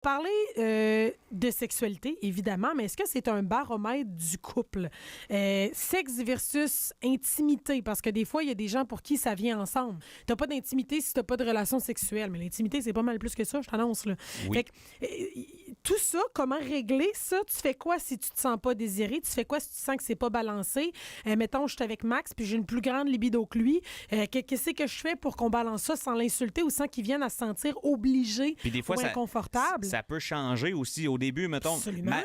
parler de sexualité, évidemment, mais est-ce que c'est un baromètre du couple? Sexe versus intimité, parce que des fois, il y a des gens pour qui ça vient ensemble. T'as pas d'intimité si t'as pas de relation sexuelle, mais l'intimité, c'est pas mal plus que ça, je t'annonce. Là. Oui. Fait que, tout ça, comment régler ça? Tu fais quoi si tu te sens pas désiré? Tu fais quoi si tu sens que c'est pas balancé? Mettons, je suis avec Max, puis j'ai une plus grande libido que lui. Qu'est-ce que je fais pour qu'on balance ça sans l'insulter ou sans qu'il vienne à se sentir obligé Puis des fois, ou inconfortable? Ça peut changer aussi. Au début, mettons,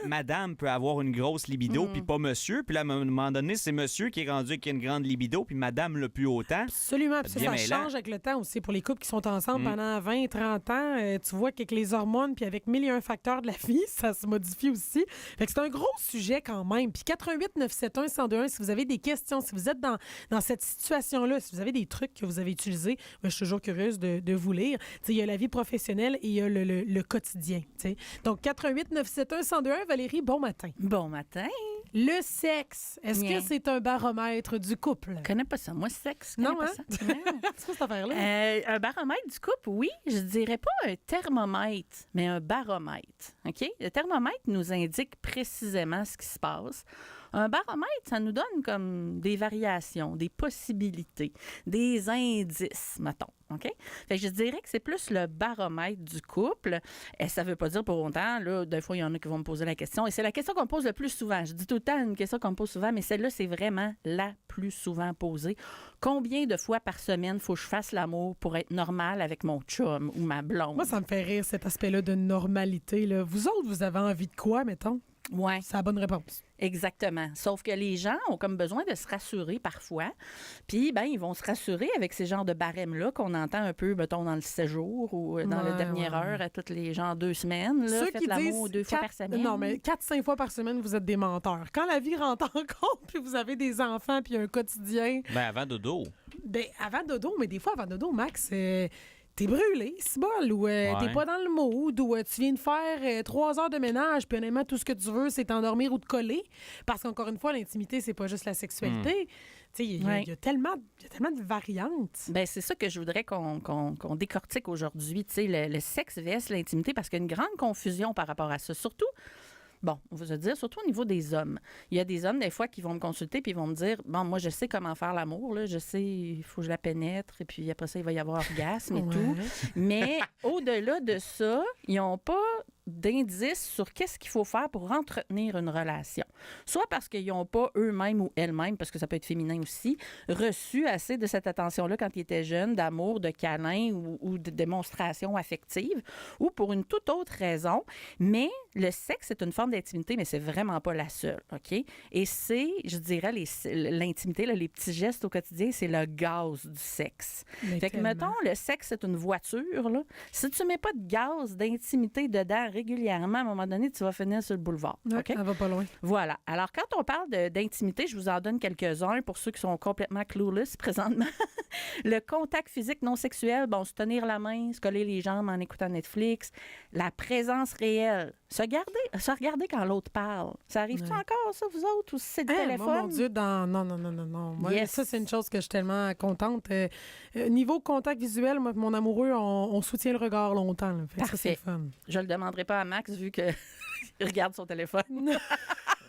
madame peut avoir une grosse libido, puis pas monsieur. Puis là, à un moment donné, c'est monsieur qui est rendu avec une grande libido, puis madame l'a plus autant. Absolument. Puis ça change avec le temps aussi. Pour les couples qui sont ensemble pendant 20, 30 ans, tu vois qu'avec les hormones, puis avec 1001 facteurs de la vie, ça se modifie aussi. Fait que c'est un gros sujet quand même. Puis 88 971 1021, si vous avez des questions, si vous êtes dans cette situation-là, si vous avez des trucs que vous avez utilisés, moi, je suis toujours curieuse de vous lire. Il y a la vie professionnelle et il y a le quotidien. T'sais. Donc, 88 971 1021, Valérie, bon matin. Bon matin. Le sexe, est-ce que c'est un baromètre du couple? Je connais pas ça. Moi, sexe, je non, connais pas ça. C'est quoi cette affaire-là? Un baromètre du couple, oui. Je dirais pas un thermomètre, mais un baromètre. OK? Le thermomètre nous indique précisément ce qui se passe. Un baromètre, ça nous donne comme des variations, des possibilités, des indices, mettons. OK? Fait que je dirais que c'est plus le baromètre du couple. Et ça veut pas dire pour autant, là, des fois, il y en a qui vont me poser la question. Et c'est la question qu'on me pose le plus souvent. Je dis tout le temps une question qu'on me pose souvent, mais celle-là, c'est vraiment la plus souvent posée. Combien de fois par semaine faut que je fasse l'amour pour être normal avec mon chum ou ma blonde? Moi, ça me fait rire, cet aspect-là de normalité. Là. Vous autres, vous avez envie de quoi, mettons? Ouais. C'est la bonne réponse. Exactement. Sauf que les gens ont comme besoin de se rassurer parfois. Puis, ben, ils vont se rassurer avec ces genres de barèmes-là qu'on entend un peu, mettons, dans le séjour ou dans la dernière heure à toutes les gens 2 semaines. Là, ceux faites qui l'amour disent 2 fois par semaine. Non, mais 4-5 fois par semaine, vous êtes des menteurs. Quand la vie rentre en compte, puis vous avez des enfants, puis un quotidien. Ben, avant dodo. Ben, avant dodo, mais des fois, avant dodo, Max, t'es brûlé, c'est bol, ou t'es pas dans le mood, ou tu viens de faire 3 heures de ménage, puis honnêtement, tout ce que tu veux, c'est t'endormir ou te coller. Parce qu'encore une fois, l'intimité, c'est pas juste la sexualité. Tu sais, il y a tellement de variantes. Ben, c'est ça que je voudrais qu'on décortique aujourd'hui. Tu sais, le sexe vs l'intimité, parce qu'il y a une grande confusion par rapport à ça. Surtout, bon, on va se dire, surtout au niveau des hommes. Il y a des hommes, des fois, qui vont me consulter puis ils vont me dire, bon, moi, je sais comment faire l'amour, là. Je sais, il faut que je la pénètre et puis après ça, il va y avoir orgasme et tout. Mais au-delà de ça, ils n'ont pas d'indices sur qu'est-ce qu'il faut faire pour entretenir une relation. Soit parce qu'ils n'ont pas eux-mêmes ou elles-mêmes, parce que ça peut être féminin aussi, reçu assez de cette attention-là quand ils étaient jeunes, d'amour, de câlin ou de démonstration affective, ou pour une toute autre raison. Mais le sexe, c'est une forme d'intimité, mais c'est vraiment pas la seule, OK? Et c'est, je dirais, l'intimité, là, les petits gestes au quotidien, c'est le gaz du sexe. Mais fait que, mettons, le sexe, c'est une voiture, là. Si tu mets pas de gaz, d'intimité dedans régulièrement, à un moment donné, tu vas finir sur le boulevard. Okay? Ça va pas loin. Voilà. Alors, quand on parle d'intimité, je vous en donne quelques-uns pour ceux qui sont complètement clueless présentement. Le contact physique non sexuel, bon, se tenir la main, se coller les jambes en écoutant Netflix. La présence réelle. Se regarder quand l'autre parle. Ça arrive-tu encore, ça, vous autres, ou si c'est le téléphone? Moi, mon Dieu, non. Moi, ça, c'est une chose que je suis tellement contente. Niveau contact visuel, moi, mon amoureux, on soutient le regard longtemps. Là. Fait que ça, c'est fun. Je le demanderai pas à Max, vu que il regarde son téléphone.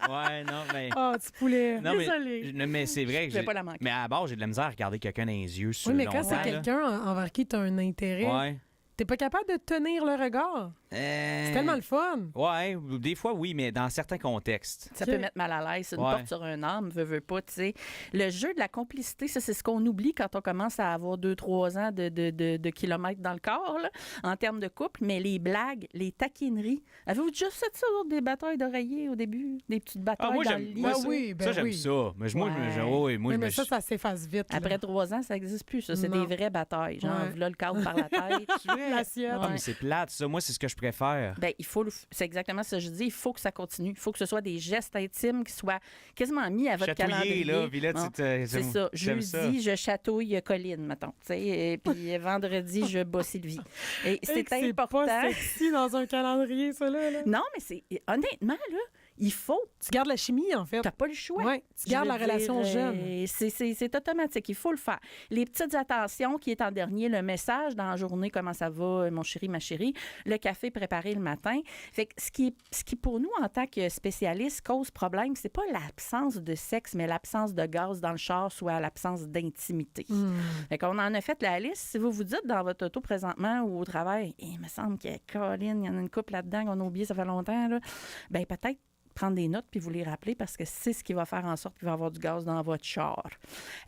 Ouais, non, mais. Ah, petit poulet. Non, désolé. Mais c'est vrai que je vais pas la manquer. Mais à la base, j'ai de la misère à regarder quelqu'un dans les yeux. Oui, mais quand c'est quelqu'un envers qui tu as un intérêt. Ouais. T'es pas capable de tenir le regard. C'est tellement le fun. Ouais, des fois, oui, mais dans certains contextes. Ça peut mettre mal à l'aise. C'est une porte sur un arme, veut pas, tu sais. Le jeu de la complicité, ça, c'est ce qu'on oublie quand on commence à avoir 2-3 ans de kilomètres dans le corps, là, en termes de couple. Mais les blagues, les taquineries. Avez-vous déjà fait ça, des batailles d'oreiller au début? Des petites batailles dans le lit? J'aime ça. Mais ça s'efface vite. Après 3 ans, ça n'existe plus, ça. C'est des vraies batailles. Genre, là, le cadre par la tête. L'assiette. Ah, mais c'est plate, ça. Moi, c'est ce que je préfère. Ben, c'est exactement ce que je dis. Il faut que ça continue. Il faut que ce soit des gestes intimes qui soient quasiment mis à votre calendrier. Là, puis là, c'est ça. Jeudi, je chatouille Colline, mettons. Et puis vendredi, je bats Sylvie. Et c'est important. C'est pas sexy dans un calendrier, ça, là. Non, mais honnêtement, là, il faut. Tu gardes la chimie, en fait. T'as pas le choix. Oui, tu gardes la relation jeune. C'est automatique, il faut le faire. Les petites attentions qui est en dernier, le message dans la journée, comment ça va, mon chéri, ma chérie, le café préparé le matin. Fait que ce qui pour nous, en tant que spécialistes, cause problème, c'est pas l'absence de sexe, mais l'absence de gaz dans le char, soit l'absence d'intimité. Fait qu'on en a fait la liste. Si vous vous dites dans votre auto présentement ou au travail, il me semble qu'il y a Colin, il y en a une couple là-dedans qu'on a oublié, ça fait longtemps, là. Bien, peut-être prendre des notes puis vous les rappeler parce que c'est ce qui va faire en sorte qu'il va y avoir du gaz dans votre char.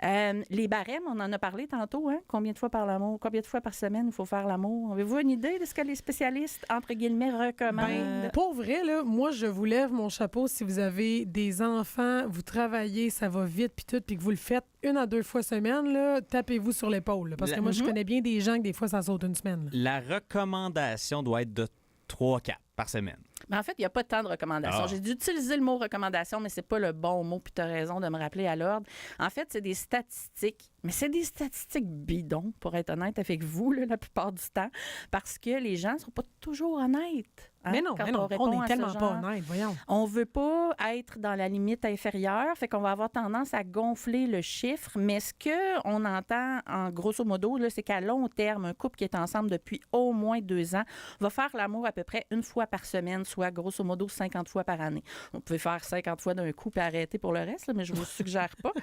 Les barèmes, on en a parlé tantôt, hein? Combien de fois par semaine il faut faire l'amour? Avez-vous une idée de ce que les spécialistes, entre guillemets, recommandent? Pour vrai, là, moi, je vous lève mon chapeau si vous avez des enfants, vous travaillez, ça va vite puis tout, puis que vous le faites 1 à 2 fois semaine, là, tapez-vous sur l'épaule. Là, parce que moi, je connais bien des gens que des fois, ça saute une semaine. Là. La recommandation doit être de 3-4 par semaine. Mais en fait, il n'y a pas tant de recommandations. J'ai dû utiliser le mot recommandation, mais c'est pas le bon mot, puis tu as raison de me rappeler à l'ordre. En fait, c'est des statistiques, mais c'est des statistiques bidons, pour être honnête avec vous, là, la plupart du temps, parce que les gens ne sont pas toujours honnêtes. Hein, mais non, on n'est tellement pas honnête, voyons. On veut pas être dans la limite inférieure, fait qu'on va avoir tendance à gonfler le chiffre, mais ce qu'on entend, en grosso modo, là, c'est qu'à long terme, un couple qui est ensemble depuis au moins 2 ans va faire l'amour à peu près 1 fois par semaine, soit grosso modo 50 fois par année. On peut faire 50 fois d'un coup et arrêter pour le reste, là, mais je vous suggère pas.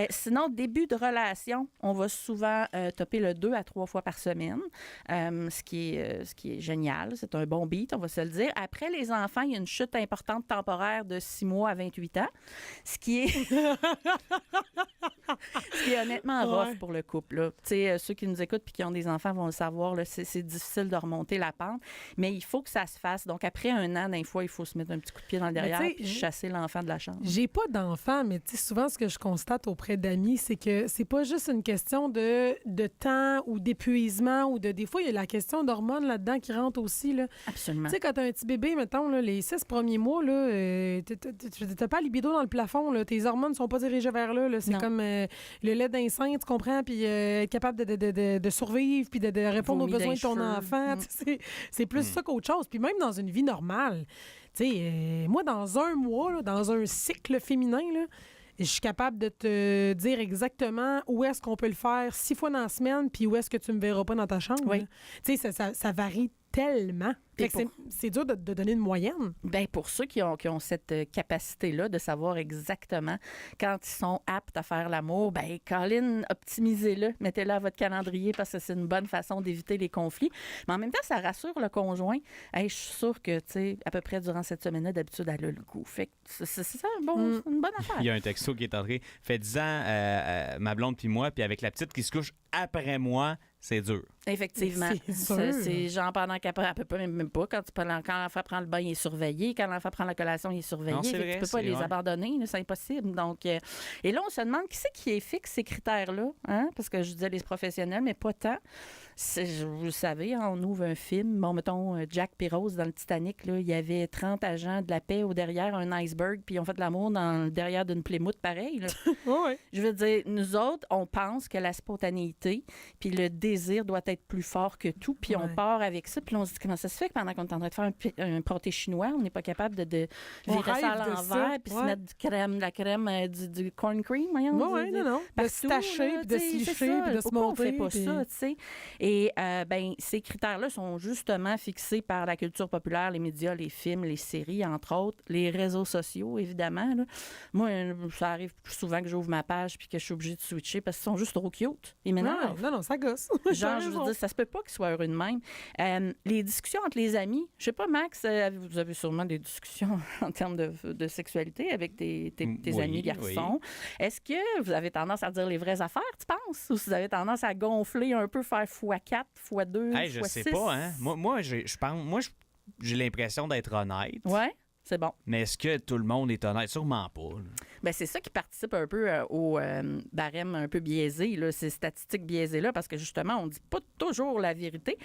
Sinon, début de relation, on va souvent topper le 2 à 3 fois par semaine, ce qui est génial. C'est un bon beat, on va se le dire. Après les enfants, il y a une chute importante temporaire de 6 mois à 28 ans, ce qui est honnêtement rough pour le couple. Là. Ceux qui nous écoutent et qui ont des enfants vont le savoir, là, c'est difficile de remonter la pente, mais il faut que ça se fasse. Donc, après 1 an, d'un fois, il faut se mettre un petit coup de pied dans le derrière et chasser l'enfant de la chambre. J'ai pas d'enfant, mais souvent, ce que je constate auprès d'amis, c'est que c'est pas juste une question de temps ou d'épuisement ou des fois, il y a la question d'hormones là-dedans qui rentre aussi. Là. Absolument. Tu sais, quand t'as un petit bébé, mettons, là, les 6 premiers mois, là, t'as pas libido dans le plafond. Là, tes hormones sont pas dirigées vers là. C'est comme le lait d'un sein, tu comprends, puis être capable de survivre puis de répondre aux besoins de ton enfant. C'est plus ça qu'autre chose. Puis même dans une vie normale, moi, dans un mois, là, dans un cycle féminin, là, je suis capable de te dire exactement où est-ce qu'on peut le faire 6 fois dans la semaine, puis où est-ce que tu me verras pas dans ta chambre. Oui. Ça varie tellement. C'est dur de donner une moyenne. Bien, pour ceux qui ont cette capacité-là de savoir exactement quand ils sont aptes à faire l'amour, bien, Colin, optimisez-le, mettez-le à votre calendrier parce que c'est une bonne façon d'éviter les conflits. Mais en même temps, ça rassure le conjoint. Hey, je suis sûre que, à peu près durant cette semaine-là, d'habitude, elle a le goût. Fait que c'est ça, c'est une bonne affaire. Il y a un texto qui est entré. Fait 10 ans, ma blonde puis moi, puis avec la petite qui se couche après moi, c'est dur. Effectivement. C'est genre pendant qu'après, elle peut pas, même pas. Quand l'enfant prend le bain, il est surveillé. Quand l'enfant prend la collation, il est surveillé. Non, c'est vrai, tu peux pas les abandonner, là, c'est impossible. Donc, et là, on se demande qui c'est qui fixe ces critères-là, hein? Parce que je disais les professionnels, mais pas tant. Vous le savez, hein, on ouvre un film. Bon, mettons, Jack et Rose dans le Titanic, là, il y avait 30 agents de la paix au derrière un iceberg, puis ils ont fait de l'amour dans le derrière d'une Plymouth, pareil. Là. Oui. Je veux dire, nous autres, on pense que la spontanéité puis le désir doit être plus fort que tout, puis on part avec ça, puis on se dit comment ça se fait que pendant qu'on est en train de faire un pâté chinois, on n'est pas capable de virer ça à l'envers, puis se mettre la crème, du corn cream, voyons. Oui, non. De se tacher, puis de se licher, puis de se monter. On fait pas ça, tu sais. Et ces critères-là sont justement fixés par la culture populaire, les médias, les films, les séries, entre autres, les réseaux sociaux, évidemment. Là. Moi, ça arrive plus souvent que j'ouvre ma page puis que je suis obligée de switcher parce qu'ils sont juste trop cute. Ils m'énervent. Non, ça gosse. Genre, je veux dire, ça se peut pas qu'ils soient heureux de même. Les discussions entre les amis, je sais pas, Max, vous avez sûrement des discussions en termes de sexualité avec tes amis garçons. Oui. Est-ce que vous avez tendance à dire les vraies affaires, tu penses? Ou si vous avez tendance à gonfler un peu, faire x4, x2, x6? Je sais pas, hein. Moi, j'ai l'impression d'être honnête. Ouais. C'est bon. Mais est-ce que tout le monde est honnête? Sûrement pas. Bien, c'est ça qui participe un peu au barème un peu biaisé, là, ces statistiques biaisées-là, parce que justement, on ne dit pas toujours la vérité.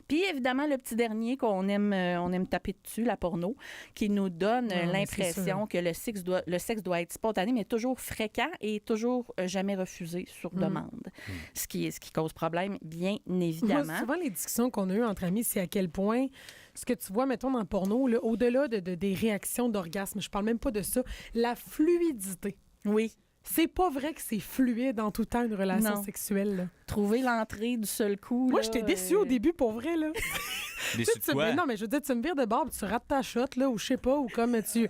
Puis évidemment, le petit dernier qu'on aime taper dessus, la porno, qui nous donne l'impression que le sexe doit être spontané, mais toujours fréquent et toujours jamais refusé sur demande. Ce qui cause problème, bien évidemment. Moi, souvent, les discussions qu'on a eues entre amis, c'est à quel point ce que tu vois, mettons, dans le porno, là, au-delà des réactions d'orgasme, je parle même pas de ça, la fluidité. Oui. C'est pas vrai que c'est fluide en tout temps, une relation sexuelle. Là. Trouver l'entrée du seul coup. Moi, j'étais déçue au début, pour vrai, là. Déçue de quoi? Non, mais je veux dire, tu me vires de bord, puis tu rates ta shot, là, ou je sais pas, ou comme tu...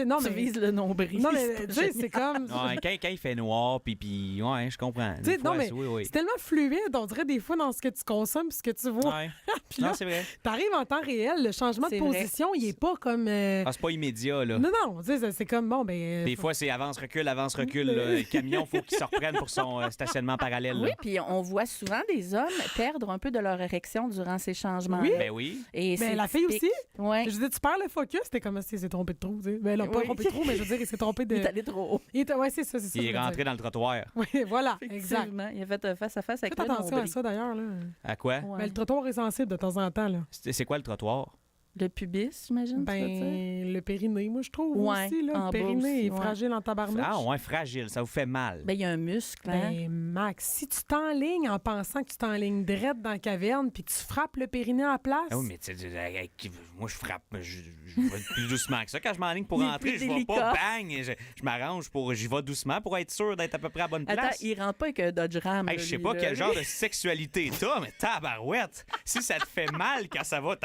non, tu mais... vises le nombril. Non, mais tu sais, c'est comme... Ouais, quand il fait noir, puis ouais, je comprends. Tu sais, non, mais oui. c'est tellement fluide, on dirait des fois, dans ce que tu consommes puis ce que tu vois. Ouais. Puis là, non, c'est vrai. t'arrives en temps réel, le changement de position, il est pas comme... Ah, c'est pas immédiat, là. Non, tu sais, c'est comme, bon, ben... Des fois, c'est avance-recul. Là. Le camion, faut qu'il se reprenne pour son stationnement parallèle. Là. Oui, puis on voit souvent des hommes perdre un peu de leur érection durant ces changements. Oui. Ben oui. Et ben, la fille aussi. Ouais. Je dis, tu perds le focus, c'était comme si il s'est trompé de trop. Tu sais. Ben, là, pas trompé de trop, mais je veux dire, il s'est trompé de. Il est allé trop haut. Ouais, c'est ça. Il est rentré dans le trottoir. Oui, voilà. Exact. Il a fait face à face avec le attention nombril. à ça, d'ailleurs. Là. À quoi? Ouais. Ben, le trottoir est sensible de temps en temps. Là. C'est quoi le trottoir? Le pubis, j'imagine. Ben, le périnée, moi, je trouve Ouais, aussi. Là, le périnée aussi, est fragile en tabarnouche. Ah, ouais, fragile. Ça vous fait mal. Ben, il y a un muscle. Hein? Ben, Max, si tu t'enlignes en pensant que tu t'enlignes drette dans la caverne puis que tu frappes le périnée à la place... Ah oui, mais tu sais, moi, je frappe. Je vais plus doucement que ça. Quand je m'enligne pour rentrer, je vais pas bang. Je m'arrange pour... J'y vais doucement pour être sûr d'être à peu près à bonne place. Attends, il rentre pas avec un Dodge Ram. Hey, je sais pas quel genre de sexualité t'as, mais tabarouette. Si ça te fait mal quand ça va,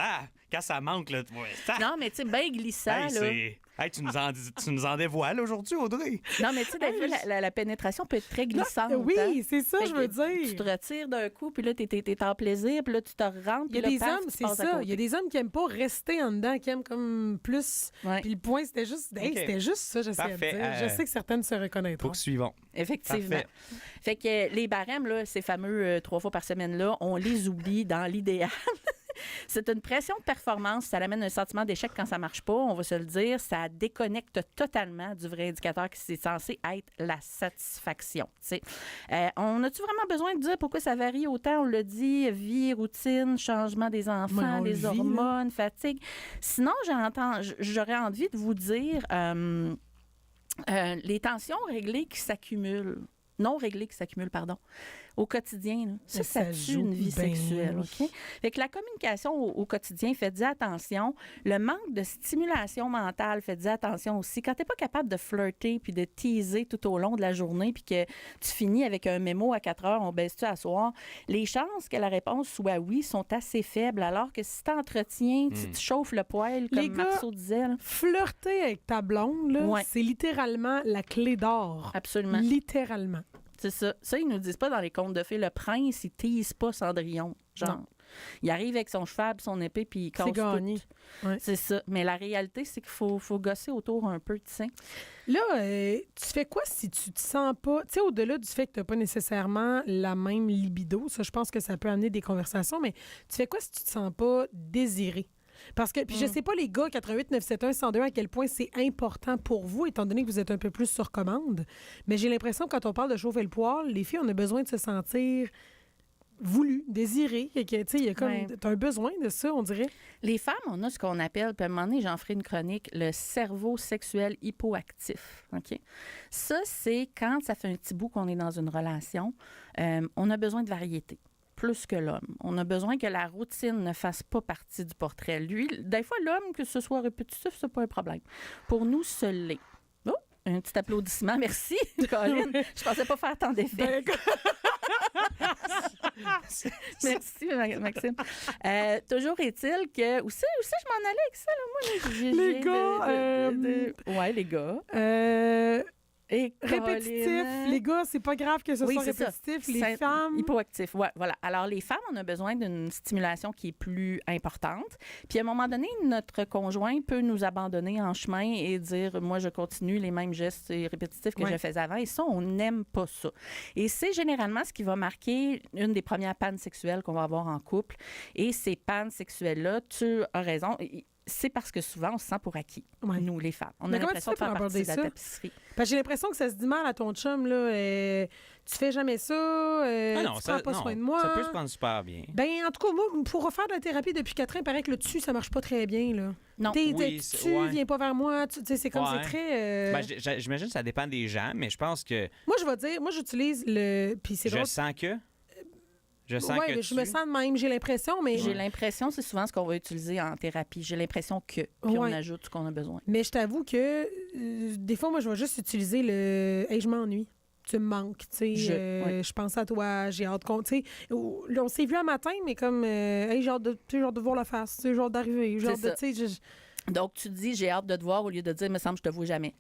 quand ça manque, là, non, mais tu sais, bien glissant, là. Hey, tu nous en dévoiles aujourd'hui, Audrey. Non, mais tu sais, des fois, la pénétration peut être très glissante. Non, oui, hein? c'est ça, je veux dire. Tu te retires d'un coup, puis là, t'es en plaisir, puis là, tu te rentres. Il y a des hommes, c'est ça. Il y a des hommes qui aiment pas rester en dedans, qui aiment comme plus. Ouais. Puis le point, c'était juste, c'était juste ça, j'essayais de dire. Je sais que certaines se reconnaîtront. Poursuivons. Effectivement. Parfait. Fait que les barèmes, là, ces fameux 3 fois par semaine-là, on les oublie dans l'idéal. C'est une pression de performance. Ça amène un sentiment d'échec quand ça marche pas, on va se le dire. Ça déconnecte totalement du vrai indicateur qui est censé être la satisfaction. On a-tu vraiment besoin de dire pourquoi ça varie autant? On le dit, vie, routine, changement des enfants, les hormones, fatigue. Sinon, j'aurais envie de vous dire les tensions réglées qui s'accumulent. Non réglées qui s'accumulent, pardon. Au quotidien, là. Ça tue une vie sexuelle. OK? Fait que la communication au quotidien, faites-y attention. Le manque de stimulation mentale, faites-y attention aussi. Quand tu n'es pas capable de flirter puis de teaser tout au long de la journée puis que tu finis avec un mémo à 4 heures, on baisse-tu à soir, les chances que la réponse soit oui sont assez faibles. Alors que si tu entretiens, tu te chauffes le poêle, comme Marceau disait. Là. Flirter avec ta blonde, là, c'est littéralement la clé d'or. Absolument. Littéralement. C'est ça. Ça, ils nous disent pas dans les contes de fées. Le prince, il tease pas Cendrillon. Genre, il arrive avec son cheval, son épée, puis il casse gagné. tout. Ouais. C'est ça. Mais la réalité, c'est qu'il faut gosser autour un peu, tu sais. Là, tu fais quoi si tu te sens pas... Tu sais, au-delà du fait que tu n'as pas nécessairement la même libido, ça, je pense que ça peut amener des conversations, mais tu fais quoi si tu te sens pas désiré? Parce que, puis je sais pas, les gars, 88 971 102, à quel point c'est important pour vous, étant donné que vous êtes un peu plus sur commande. Mais j'ai l'impression que quand on parle de chauffer le poêle, les filles, on a besoin de se sentir voulu, désiré. Tu sais, il y a comme... T'as un besoin de ça, on dirait. Les femmes, on a ce qu'on appelle, puis à un moment donné, j'en ferai une chronique, le cerveau sexuel hypoactif. OK? Ça, c'est quand ça fait un petit bout qu'on est dans une relation, on a besoin de variété. Plus que l'homme. On a besoin que la routine ne fasse pas partie du portrait. Lui, des fois, l'homme, que ce soit répétitif, c'est pas un problème. Pour nous, ce l'est. Oh, un petit applaudissement. Merci, Colin. Je pensais pas faire tant d'effets. Merci, Maxime. Toujours est-il que... Où c'est je m'en allais avec ça, là? Moi, les gars... Ouais, les gars. Répétitif. Les gars, c'est pas grave que ce soit répétitif. Les femmes... Hypoactif, ouais, voilà. Alors, les femmes, on a besoin d'une stimulation qui est plus importante. Puis, à un moment donné, notre conjoint peut nous abandonner en chemin et dire, moi, je continue les mêmes gestes répétitifs que je faisais avant. Et ça, on n'aime pas ça. Et c'est généralement ce qui va marquer une des premières pannes sexuelles qu'on va avoir en couple. Et ces pannes sexuelles-là, tu as raison... C'est parce que souvent, on se sent pour acquis, nous, les femmes. On a l'impression de faire partie de la tapisserie. Parce que j'ai l'impression que ça se dit mal à ton chum, là. Tu fais jamais ça, tu prends pas soin de moi. Ça peut se prendre super bien. Ben, en tout cas, moi, pour refaire de la thérapie depuis 4 ans, il paraît que le dessus, ça marche pas très bien, là. Non. Viens pas vers moi. C'est comme, c'est très... Ben, j'imagine que ça dépend des gens, mais je pense que... Moi, je vais dire, moi, j'utilise le... Puis c'est drôle. Je sens que... Je sens que je me sens de même, j'ai l'impression, mais... J'ai l'impression, c'est souvent ce qu'on va utiliser en thérapie. J'ai l'impression que, puis on ajoute ce qu'on a besoin. Mais je t'avoue que des fois, moi, je vais juste utiliser le « Hey, je m'ennuie ». Tu me manques, tu sais, je pense à toi, j'ai hâte qu'on, tu sais, on s'est vu un matin, mais comme, hey, j'ai hâte de voir la face, j'ai hâte d'arriver, j'ai hâte de, tu sais, Donc, tu dis, j'ai hâte de te voir au lieu de dire, me semble, je te vois jamais.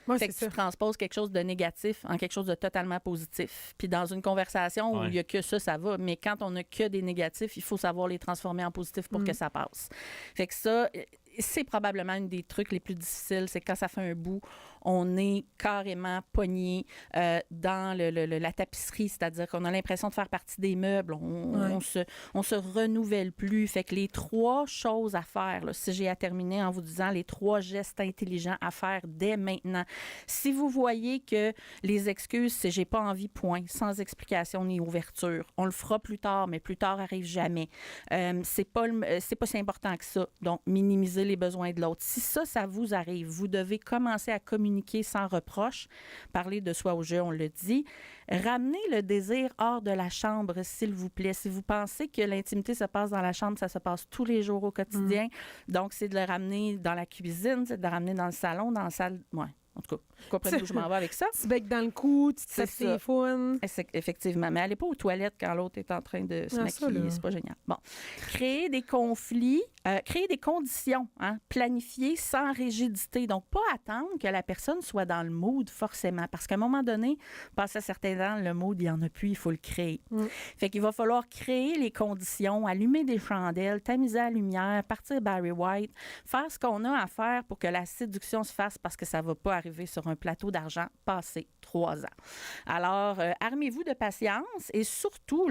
Ouais, fait que tu transposes quelque chose de négatif en quelque chose de totalement positif. Puis dans une conversation où il n'y a que ça va. Mais quand on n'a que des négatifs, il faut savoir les transformer en positifs pour que ça passe. Fait que ça, c'est probablement un des trucs les plus difficiles. C'est quand ça fait un bout, on est carrément pogné dans la tapisserie. C'est-à-dire qu'on a l'impression de faire partie des meubles. On se renouvelle plus. Fait que les 3 choses à faire, là, si j'ai à terminer en vous disant les 3 gestes intelligents à faire dès maintenant. Si vous voyez que les excuses, c'est j'ai pas envie, point, sans explication ni ouverture, on le fera plus tard, mais plus tard arrive jamais. C'est pas si important que ça. Donc, minimiser les besoins de l'autre. Si ça vous arrive, vous devez commencer à communiquer sans reproche, parler de soi au jeu, on le dit. Ramenez le désir hors de la chambre, s'il vous plaît. Si vous pensez que l'intimité se passe dans la chambre, ça se passe tous les jours au quotidien. Donc, c'est de le ramener dans la cuisine, c'est de le ramener dans le salon, dans la salle. Ouais. En tout cas, vous comprenez où je m'en vais avec ça? Tu bec dans le cou, tu te tapes tes founes. Effectivement. Mais allez pas aux toilettes quand l'autre est en train de se maquiller. C'est pas génial. Bon. Créer des conflits, créer des conditions, planifier sans rigidité. Donc, pas attendre que la personne soit dans le mood forcément. Parce qu'à un moment donné, passé un certain temps, le mood, il n'y en a plus, il faut le créer. Fait qu'il va falloir créer les conditions, allumer des chandelles, tamiser la lumière, partir Barry White, faire ce qu'on a à faire pour que la séduction se fasse parce que ça va pas arriver sur un plateau d'argent passé 3 ans. Alors, armez-vous de patience et surtout,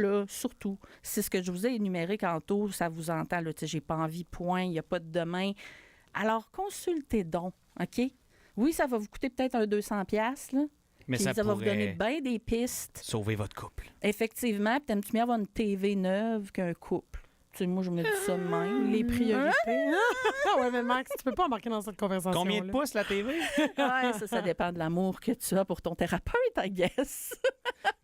c'est ce que je vous ai énuméré tantôt, ça vous entend, là, j'ai pas envie, point, il n'y a pas de demain. Alors, consultez donc, OK? Oui, ça va vous coûter peut-être un 200$, là. Mais ça va vous donner bien des pistes. Sauver votre couple. Effectivement, puis t'aimes-tu mieux avoir une TV neuve qu'un couple? Tu sais, moi, je me dis ça de même. Les priorités. Ouais, mais Max, tu peux pas embarquer dans cette conversation. Combien de pouces la TV? Ça dépend de l'amour que tu as pour ton thérapeute, I guess.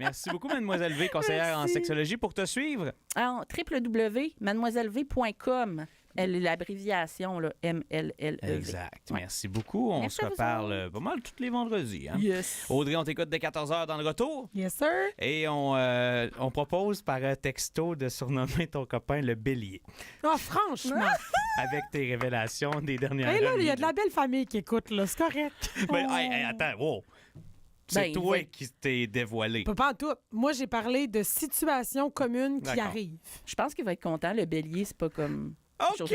Merci beaucoup, Mademoiselle V, conseillère en sexologie. Pour te suivre? www.mademoiselleve.com. L'abréviation, là, MLLEV. Exact. Ouais. Merci beaucoup. On se reparle pas mal tous les vendredis. Hein? Yes. Audrey, on t'écoute dès 14h dans le retour. Yes, sir. Et on propose par texto de surnommer ton copain le Bélier. Oh, franchement. Avec tes révélations des dernières années. Et là, il y a de la belle famille qui écoute, là. C'est correct. Ben, attends, wow. C'est toi qui t'es dévoilé. Pas en tout. Moi, j'ai parlé de situations communes qui arrivent. Je pense qu'il va être content. Le Bélier, c'est pas comme... OK.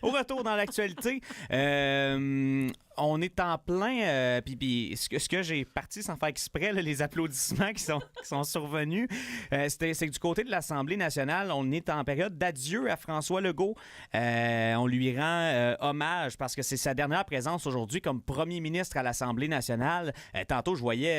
Au retour dans l'actualité, on est en plein. Puis ce que j'ai parti sans faire exprès, là, les applaudissements qui sont survenus, c'est que du côté de l'Assemblée nationale, on est en période d'adieu à François Legault. On lui rend hommage parce que c'est sa dernière présence aujourd'hui comme premier ministre à l'Assemblée nationale. Tantôt, je voyais